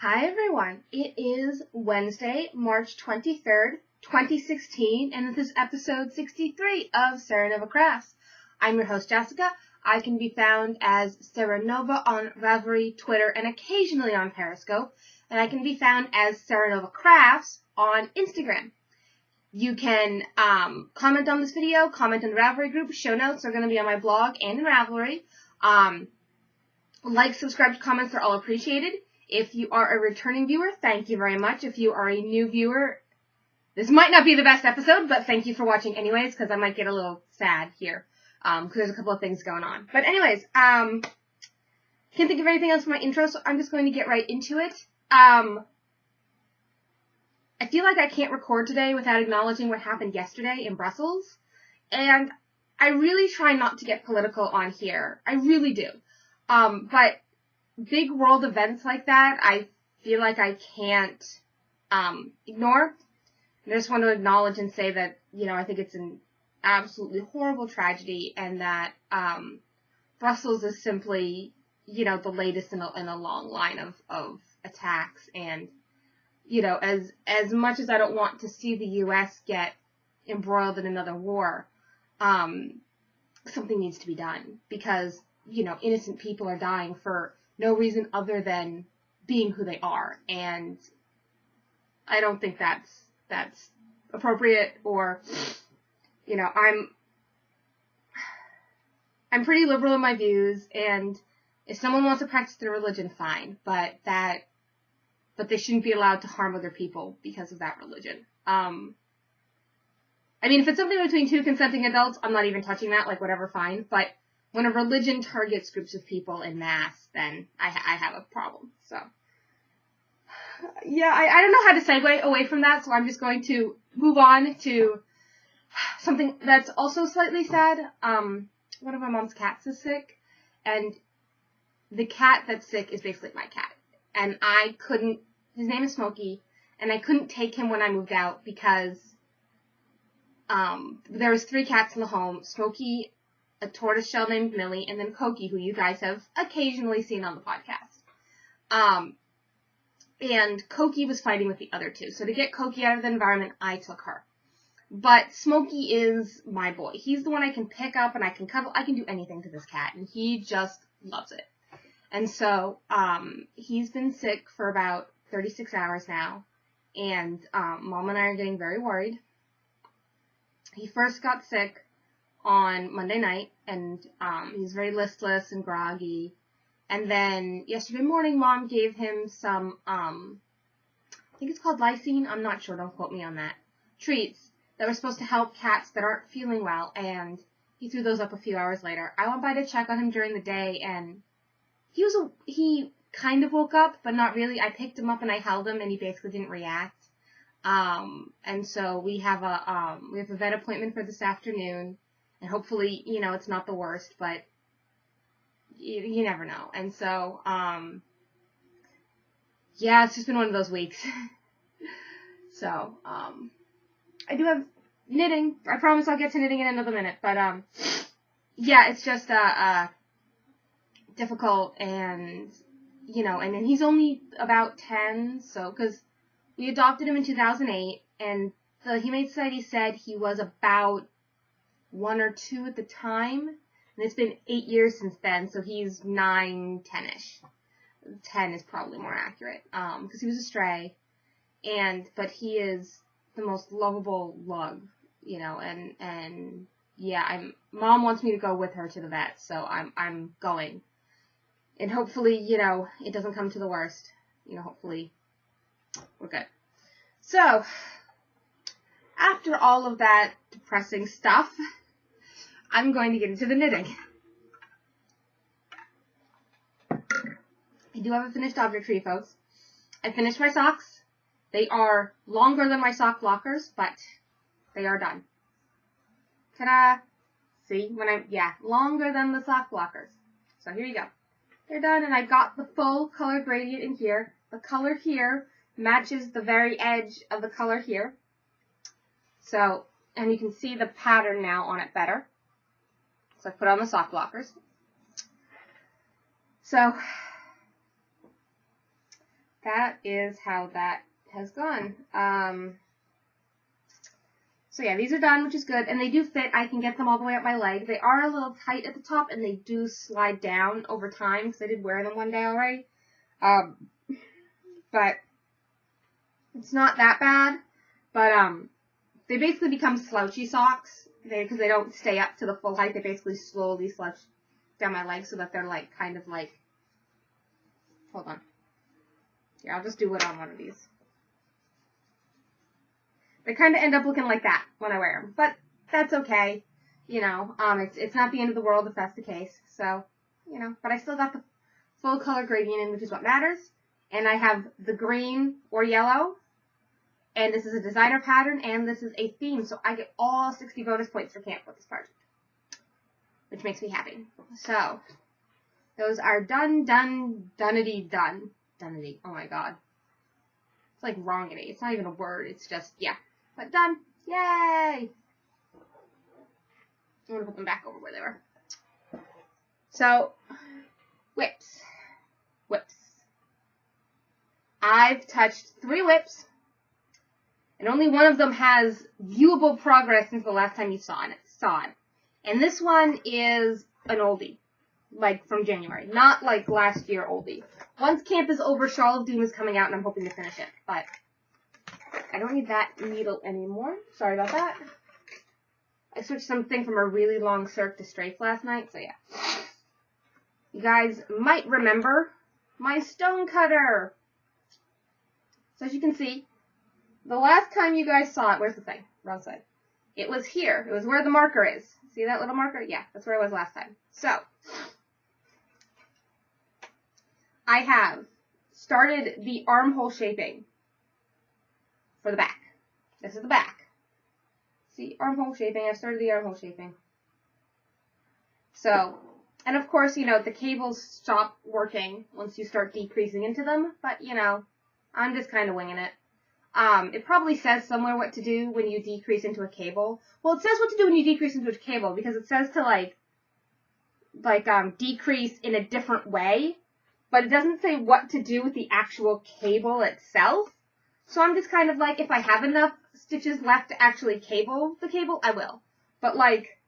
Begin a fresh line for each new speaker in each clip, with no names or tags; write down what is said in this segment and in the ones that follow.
Hi everyone, it is Wednesday, March 23rd, 2016, and this is episode 63 of Serenova Crafts. I'm your host Jessica. I can be found as Serenova on Ravelry, Twitter, and occasionally on Periscope, and I can be found as Serenova Crafts on Instagram. You can comment on this video, comment in the Ravelry group. Show notes are going to be on my blog and in Ravelry. Like, subscribe, comments are all appreciated. If you are a returning viewer, thank you very much. If you are a new viewer, this might not be the best episode, but thank you for watching anyways, because I might get a little sad here, because there's a couple of things going on. But anyways, can't think of anything else for my intro, so I'm just going to get right into it. I feel like I can't record today without acknowledging what happened yesterday in Brussels, and I really try not to get political on here. I really do. But big world events like that, I feel like I can't ignore. And I just want to acknowledge and say that, I think it's an absolutely horrible tragedy, and that Brussels is simply, the latest in a long line of attacks. And, as much as I don't want to see the U.S. get embroiled in another war, something needs to be done, because, innocent people are dying for no reason other than being who they are, and I don't think that's appropriate. Or, I'm pretty liberal in my views, and if someone wants to practice their religion, fine, but they shouldn't be allowed to harm other people because of that religion. If it's something between two consenting adults, I'm not even touching that, whatever, fine, but when a religion targets groups of people en masse, then I have a problem. So, yeah, I don't know how to segue away from that, so I'm just going to move on to something that's also slightly sad. One of my mom's cats is sick, and the cat that's sick is basically my cat. And his name is Smokey, and I couldn't take him when I moved out because there was 3 cats in the home: Smokey, a tortoiseshell named Millie, and then Cokie, who you guys have occasionally seen on the podcast. And Cokie was fighting with the other 2. So to get Cokie out of the environment, I took her. But Smokey is my boy. He's the one I can pick up and I can cuddle. I can do anything to this cat, and he just loves it. And so he's been sick for about 36 hours now, and Mom and I are getting very worried. He first got sick on Monday night, and he's very listless and groggy. And then yesterday morning, Mom gave him some, I think it's called lysine, I'm not sure, don't quote me on that, treats that were supposed to help cats that aren't feeling well, and he threw those up a few hours later. I went by to check on him during the day, and he kind of woke up, but not really. I picked him up and I held him, and he basically didn't react. And so we have a vet appointment for this afternoon. And hopefully, it's not the worst, but you never know. And so, yeah, it's just been one of those weeks. So, I do have knitting. I promise I'll get to knitting in another minute. But, yeah, it's just, difficult, and, and then he's only about 10, so, because we adopted him in 2008, and the Humane Society said he was about 1 or 2 at the time, and it's been 8 years since then, so he's 9, 10-ish. 10 is probably more accurate, because he was a stray, but he is the most lovable lug, and yeah, Mom wants me to go with her to the vet, so I'm going, and hopefully, it doesn't come to the worst, hopefully we're good. So, after all of that depressing stuff, I'm going to get into the knitting. I do have a finished object for you folks. I finished my socks. They are longer than my sock blockers, but they are done. Ta-da! See? Longer than the sock blockers. So here you go. They're done, and I got the full color gradient in here. The color here matches the very edge of the color here. So, and you can see the pattern now on it better. So I put on the sock blockers. So that is how that has gone. So yeah, these are done, which is good, and they do fit. I can get them all the way up my leg. They are a little tight at the top, and they do slide down over time, because I did wear them one day already. But it's not that bad. But they basically become slouchy socks, because they don't stay up to the full height. They basically slowly slouch down my leg, so that they're like, kind of like, hold on. Here, I'll just do it on one of these. They kind of end up looking like that when I wear them, but that's okay. You know, it's not the end of the world if that's the case. So, you know, but I still got the full color gradient in, which is what matters. And I have the green or yellow, and this is a designer pattern, and this is a theme, so I get all 60 bonus points for camp with this project, which makes me happy. So, those are done. Dunnity. Oh my god. It's like wrongity. It's not even a word. It's just, yeah. But done. Yay! I'm going to put them back over where they were. So, whips. I've touched 3 whips, and only one of them has viewable progress since the last time you saw it. And this one is an oldie, like from January, not like last year oldie. Once camp is over, Shawl of Doom is coming out, and I'm hoping to finish it, but I don't need that needle anymore. Sorry about that. I switched something from a really long circ to straights last night, so yeah. You guys might remember my stone cutter. So as you can see, the last time you guys saw it, where's the thing? Wrong side. It was here. It was where the marker is. See that little marker? Yeah, that's where it was last time. So, I have started the armhole shaping for the back. This is the back. See, armhole shaping. I've started the armhole shaping. So, and of course, you know, the cables stop working once you start decreasing into them, but, you know, I'm just kind of winging it. It probably says somewhere what to do when you decrease into a cable. Well, it says what to do when you decrease into a cable, because it says to, decrease in a different way, but it doesn't say what to do with the actual cable itself. So I'm just kind of like, if I have enough stitches left to actually cable the cable, I will. But, like,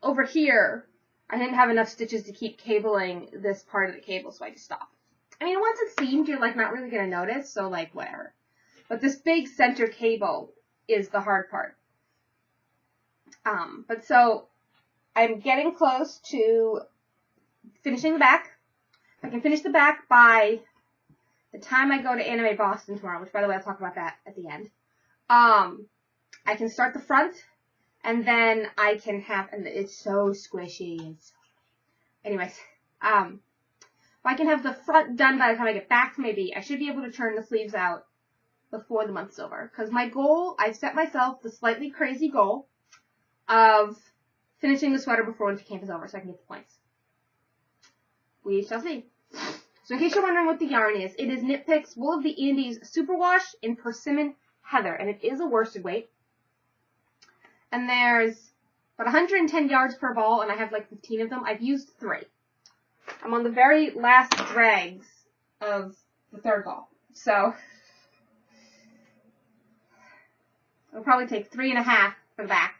over here, I didn't have enough stitches to keep cabling this part of the cable, so I just stopped. I mean, once it's seamed, you're, like, not really going to notice, so, like, whatever. But this big center cable is the hard part. But so, I'm getting close to finishing the back. I can finish the back by the time I go to Anime Boston tomorrow, which, by the way, I'll talk about that at the end. I can start the front, and then I can have, and it's so squishy. Anyways, I can have the front done by the time I get back from AB. I should be able to turn the sleeves out before the month's over. Because my goal, I've set myself the slightly crazy goal of finishing the sweater before winter camp is over so I can get the points. We shall see. So in case you're wondering what the yarn is, it is Knit Picks Wool of the Andes Superwash in Persimmon Heather. And it is a worsted weight. And there's about 110 yards per ball, and I have like 15 of them. I've used 3. I'm on the very last dregs of the 3rd ball. So it'll probably take 3.5 for the back.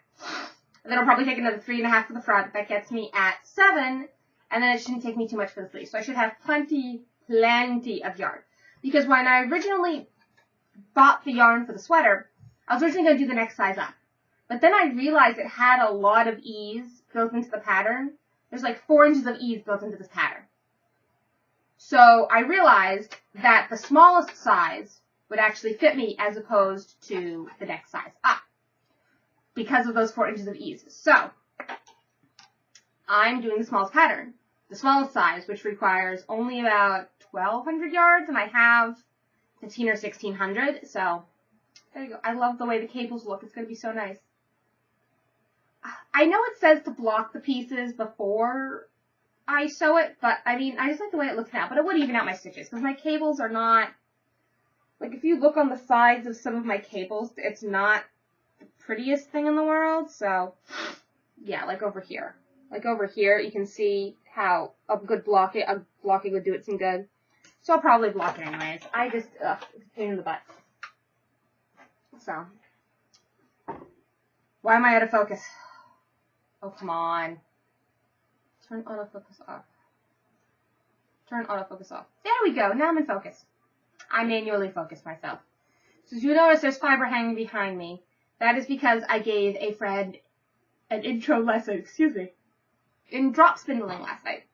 And then I'll probably take another 3.5 for the front. That gets me at 7. And then it shouldn't take me too much for the sleeve. So I should have plenty of yarn. Because when I originally bought the yarn for the sweater, I was originally going to do the next size up. But then I realized it had a lot of ease built into the pattern. There's like 4 inches of ease built into this pattern. So I realized that the smallest size would actually fit me as opposed to the next size up. Because of those 4 inches of ease. So I'm doing the smallest pattern. The smallest size, which requires only about 1,200 yards, and I have 1,500 or 1,600, so there you go. I love the way the cables look. It's going to be so nice. I know it says to block the pieces before I sew it, but, I mean, I just like the way it looks now, but it would even out my stitches, because my cables are not, like, if you look on the sides of some of my cables, it's not the prettiest thing in the world, so, yeah, like over here. Like over here, you can see how a good blocking would do it some good. So I'll probably block it anyways. It's a pain in the butt. So. Why am I out of focus? Oh, come on. Turn autofocus off. Turn autofocus off. There we go. Now I'm in focus. I manually focus myself. So as you notice, there's fiber hanging behind me. That is because I gave a friend an intro lesson, in drop spindling last night.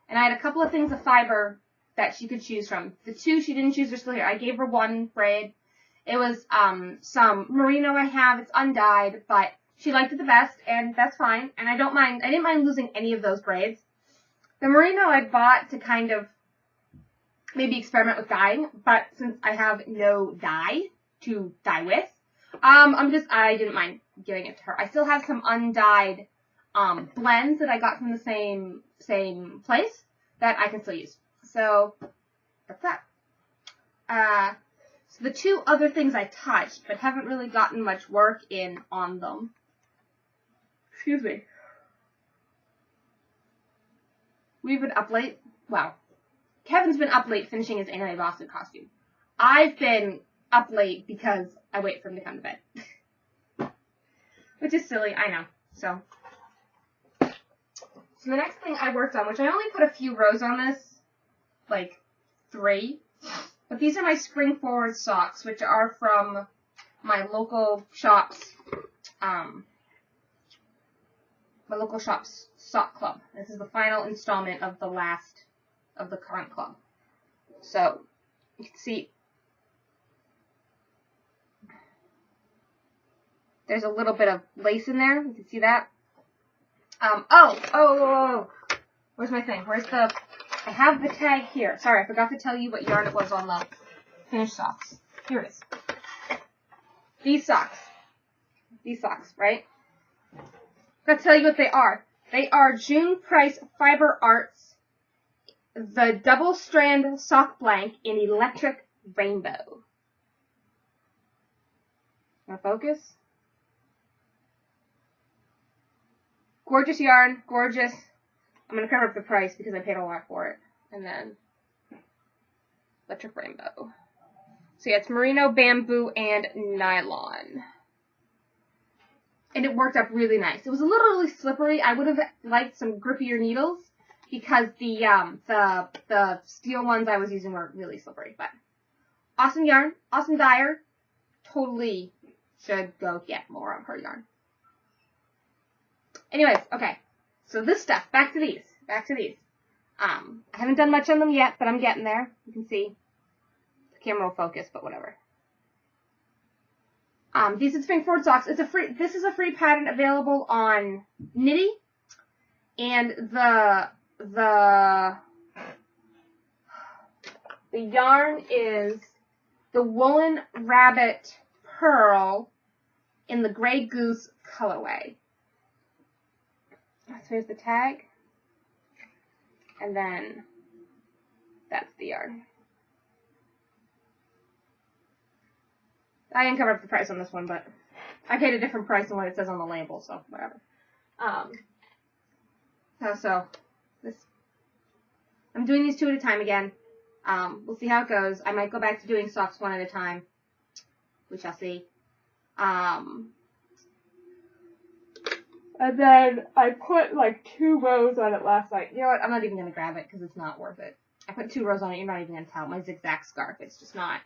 And I had a couple of things of fiber that she could choose from. The two she didn't choose are still here. I gave her one braid. It was some merino I have. It's undyed, but she liked it the best, and that's fine. And I didn't mind losing any of those braids. The merino I bought to kind of maybe experiment with dyeing, but since I have no dye to dye with, I didn't mind giving it to her. I still have some undyed blends that I got from the same place that I can still use. So that's that. So the two other things I touched, but haven't really gotten much work in on them. Excuse me. We've been up late. Well, Kevin's been up late finishing his Anime Boston costume. I've been up late because I wait for him to come to bed. Which is silly, I know. So the next thing I worked on, which I only put a few rows on this, like 3. But these are my spring forward socks, which are from my local shop's sock club. This is the final installment of the current club. So you can see there's a little bit of lace in there. You can see that. Where's my thing? I have the tag here. Sorry, I forgot to tell you what yarn it was on the finished socks. Here it is. These socks, right? I'll tell you what they are. They are June Price Fiber Arts, the double strand sock blank in electric rainbow. Now focus. Gorgeous yarn, gorgeous. I'm going to cover up the price because I paid a lot for it. And then electric rainbow. So yeah, it's merino, bamboo, and nylon. And it worked up really nice. It was a little really slippery. I would have liked some grippier needles because the steel ones I was using were really slippery. But awesome yarn, awesome dyer. Totally should go get more of her yarn. Anyways, okay. So this stuff, back to these. I haven't done much on them yet, but I'm getting there. You can see the camera will focus, but whatever. These are spring forward socks. This is a free pattern available on Knitty, and the yarn is the Woolen Rabbit Pearl in the Grey Goose colorway. So here's the tag, and then that's the yarn. I didn't cover up the price on this one, but I paid a different price than what it says on the label, so whatever. I'm doing these 2 at a time again. We'll see how it goes. I might go back to doing socks 1 at a time. We shall see. And then I put like 2 rows on it last night. You know what? I'm not even going to grab it because it's not worth it. I put 2 rows on it. You're not even going to tell. My zigzag scarf. It's just not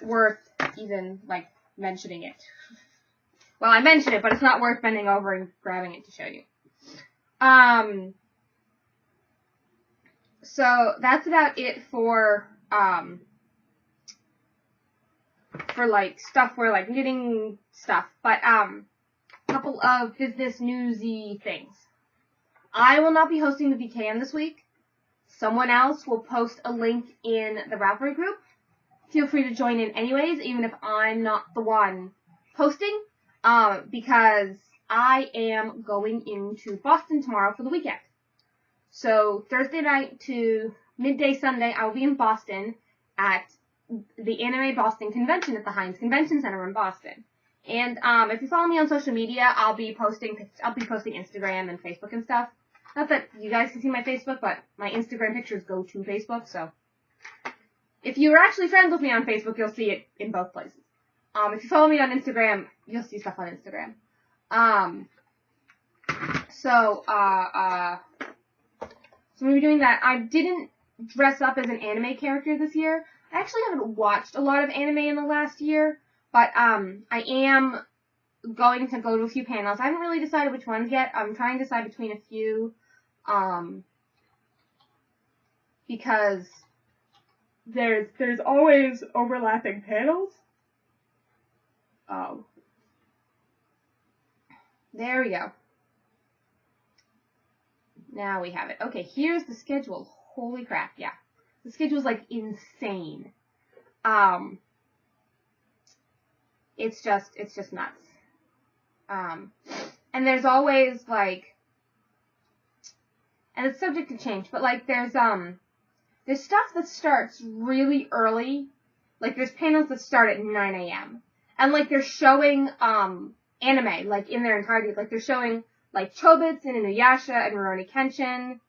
worth even, like, mentioning it. Well, I mentioned it, but it's not worth bending over and grabbing it to show you. So that's about it for like stuff for like knitting stuff. But couple of business newsy things. I will not be hosting the VKM this week. Someone else will post a link in the Ravelry group. Feel free to join in anyways, even if I'm not the one posting, because I am going into Boston tomorrow for the weekend. So Thursday night to midday Sunday, I will be in Boston at the Anime Boston Convention at the Heinz Convention Center in Boston. And if you follow me on social media, I'll be posting Instagram and Facebook and stuff. Not that you guys can see my Facebook, but my Instagram pictures go to Facebook, so. If you're actually friends with me on Facebook, you'll see it in both places. If you follow me on Instagram, you'll see stuff on Instagram. So we're doing that. I didn't dress up as an anime character this year. I actually haven't watched a lot of anime in the last year, but I am going to go to a few panels. I haven't really decided which ones yet. I'm trying to decide between a few, because there's always overlapping panels. Oh. There we go. Now we have it. Okay, here's the schedule. Holy crap, yeah. The schedule's like insane. It's just nuts. And there's always like, and it's subject to change, but like there's stuff that starts really early. Like there's panels that start at 9 a.m. And like they're showing anime like in their entirety. Like they're showing like Chobits and Inuyasha and Rurouni Kenshin.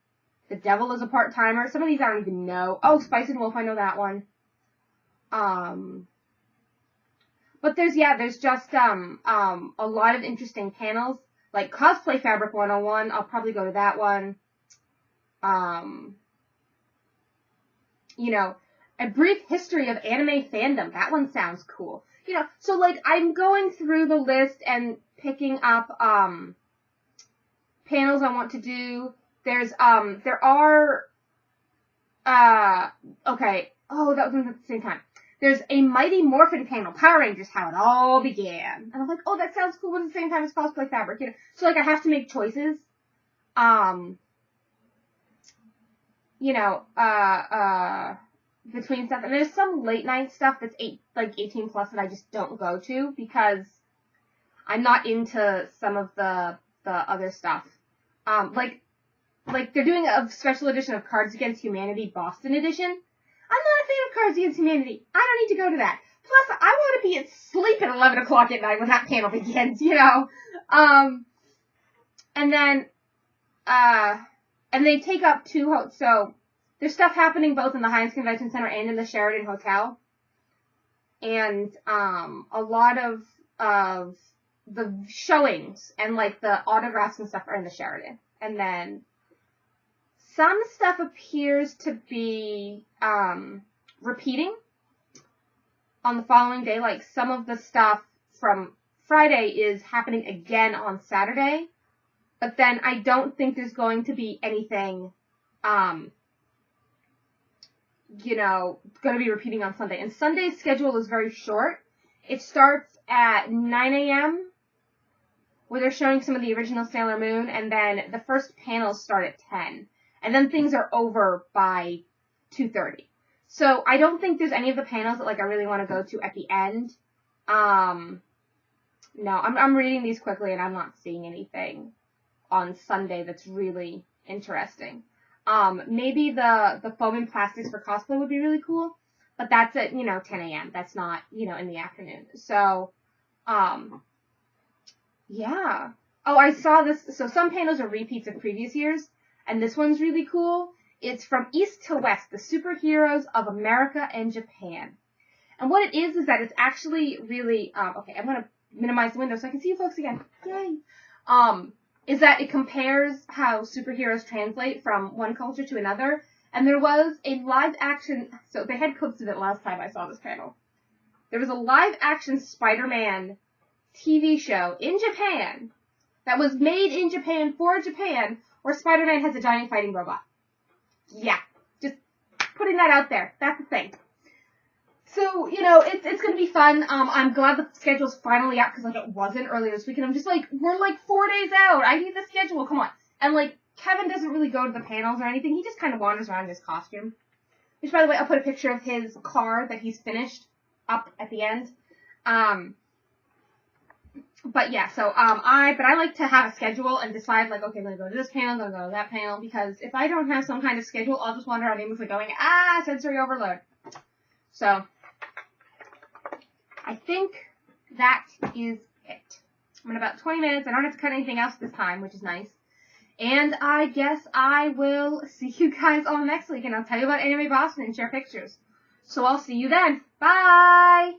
The Devil is a part-timer. Some of these I don't even know. Oh, Spice and Wolf, I know that one. But there's just a lot of interesting panels. Like Cosplay Fabric 101, I'll probably go to that one. You know, a brief history of anime fandom. That one sounds cool. You know, so like I'm going through the list and picking up panels I want to do. There's there are okay. Oh, that was at the same time. There's a Mighty Morphin panel, Power Rangers, how it all began. And I'm like, oh, that sounds cool, but at the same time it's Cosplay Fabric, you know. So like I have to make choices. You know, between stuff. And there's some late night stuff that's 18 plus that I just don't go to because I'm not into some of the other stuff. Like they're doing a special edition of Cards Against Humanity Boston edition. I'm not a fan of Cards Against Humanity. I don't need to go to that. Plus, I want to be asleep at 11 o'clock at night when that panel begins, you know. And then, and they take up two, so there's stuff happening both in the Heinz Convention Center and in the Sheraton Hotel. And, a lot of the showings and, like, the autographs and stuff are in the Sheraton. And then some stuff appears to be, repeating on the following day. Like, some of the stuff from Friday is happening again on Saturday. But then I don't think there's going to be anything, you know, going to be repeating on Sunday. And Sunday's schedule is very short. It starts at 9 a.m., where they're showing some of the original Sailor Moon, and then the first panels start at 10. And then things are over by 2:30. So I don't think there's any of the panels that like I really want to go to at the end. No, I'm reading these quickly and I'm not seeing anything on Sunday that's really interesting. Maybe the foam and plastics for cosplay would be really cool, but that's at, 10 a.m. That's not, in the afternoon. So, yeah. Oh, I saw this. So some panels are repeats of previous years, and this one's really cool. It's from East to West, the superheroes of America and Japan. And what it is that it's actually really, okay, I'm going to minimize the window so I can see you folks again. Yay! Is that it compares how superheroes translate from one culture to another. And there was a live action, so they had clips of it last time I saw this panel. There was a live action Spider-Man TV show in Japan that was made in Japan for Japan, where Spider-Man has a giant fighting robot. Yeah, just putting that out there. That's the thing. So, it's going to be fun. I'm glad the schedule's finally out, because, it wasn't earlier this week, and I'm just we're 4 days out. I need the schedule. Come on. And, Kevin doesn't really go to the panels or anything. He just kind of wanders around in his costume. Which, by the way, I'll put a picture of his car that he's finished up at the end. But yeah, so, I like to have a schedule and decide, okay, I'm going to go to this panel, I'm going to go to that panel, because if I don't have some kind of schedule, I'll just wander around aimlessly going, sensory overload. So, I think that is it. I'm in about 20 minutes. I don't have to cut anything else this time, which is nice. And I guess I will see you guys all next week, and I'll tell you about Anime Boston and share pictures. So I'll see you then. Bye!